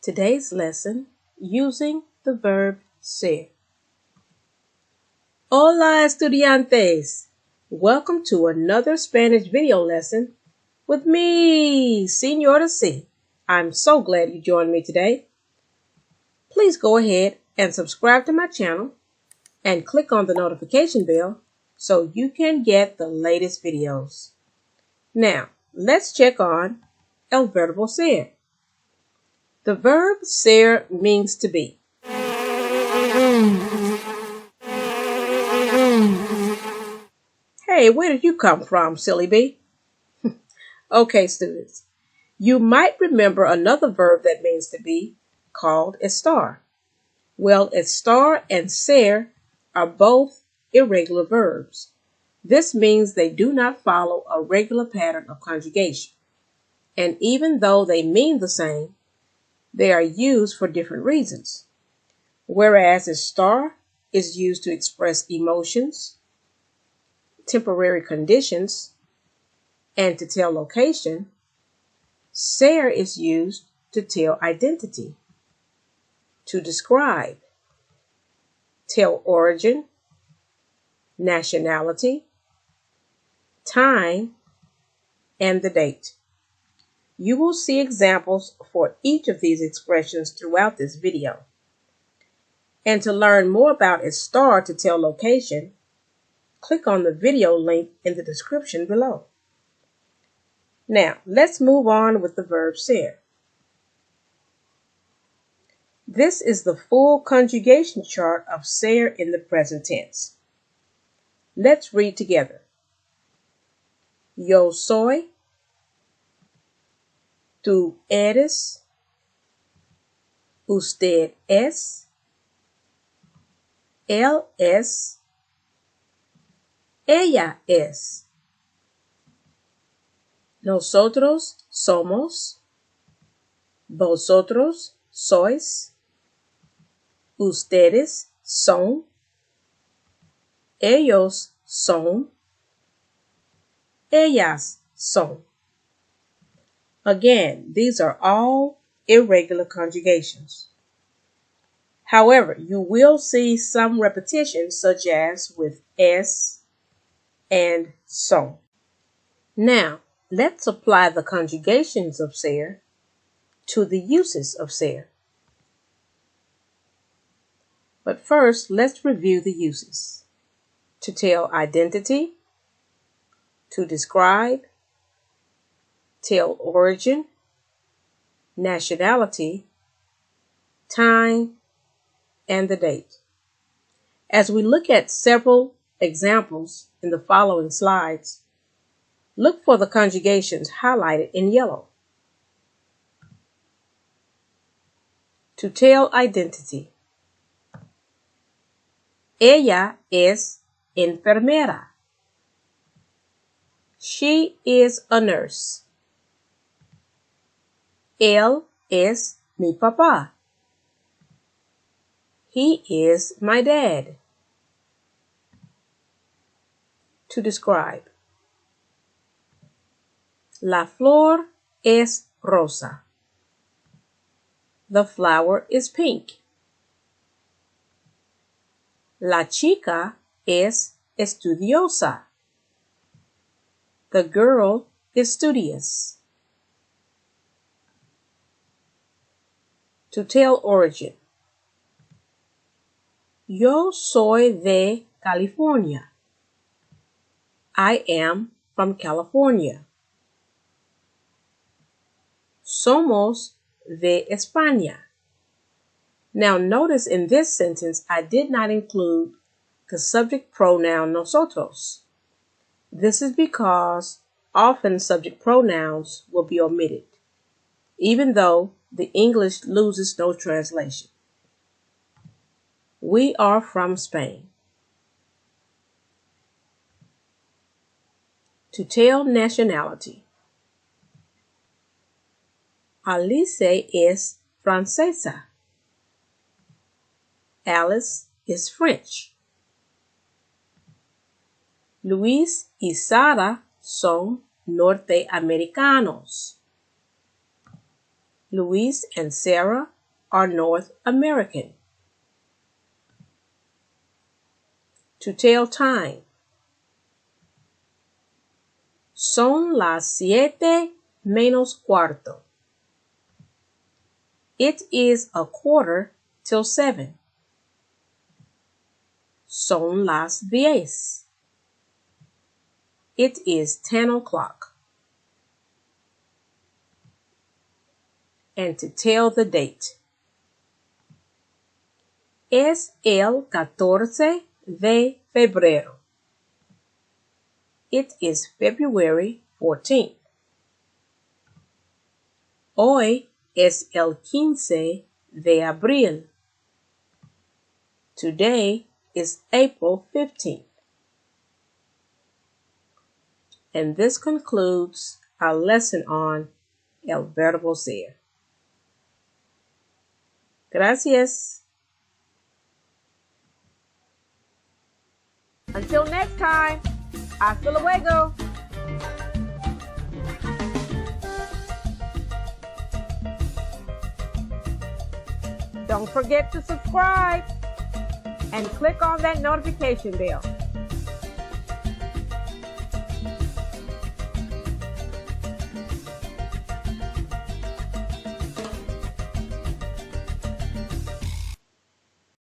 Today's lesson, using the verb ser. Hola, estudiantes! Welcome to another Spanish video lesson with me, Señora C. I'm so glad you joined me today. Please go ahead and subscribe to my channel and click on the notification bell so you can get the latest videos. Now, let's check on el verbo ser. The verb ser means to be. Hey, where did you come from, silly bee? Okay, students, you might remember another verb that means to be called estar. Well, estar and ser are both irregular verbs. This means they do not follow a regular pattern of conjugation. And even though they mean the same, they are used for different reasons. Whereas estar is used to express emotions, temporary conditions, and to tell location, ser is used to tell identity, to describe, tell origin, nationality, time, and the date. You will see examples for each of these expressions throughout this video. And to learn more about estar to tell location, click on the video link in the description below. Now, let's move on with the verb ser. This is the full conjugation chart of ser in the present tense. Let's read together. Yo soy, tú eres, usted es, él es, ella es. Nosotros somos, vosotros sois, ustedes son, ellos son, ellas son. Again, these are all irregular conjugations. However, you will see some repetitions such as with es and son. Now, let's apply the conjugations of ser to the uses of ser. But first, let's review the uses. To tell identity, to describe, tell origin, nationality, time, and the date. As we look at several examples in the following slides, look for the conjugations highlighted in yellow. To tell identity. Ella es enfermera. She is a nurse. Él es mi papá. He is my dad. To describe. La flor es rosa. The flower is pink. La chica es estudiosa. The girl is studious. To tell origin. Yo soy de California. I am from California. Somos de España. Now notice in this sentence I did not include the subject pronoun nosotros. This is because often subject pronouns will be omitted, even though the English loses no translation. We are from Spain. To tell nationality. Alice es francesa. Alice is French. Luis y Sara son norteamericanos. Luis and Sarah are North American. To tell time. Son las 7:45. It is 7:15. Son las 10. It is 10 o'clock. And to tell the date. Es el 14 de febrero. It is February 14th. Hoy es el 15 de abril. Today is April 15th. And this concludes our lesson on el verbo ser. Gracias. Until next time, hasta luego. Don't forget to subscribe and click on that notification bell.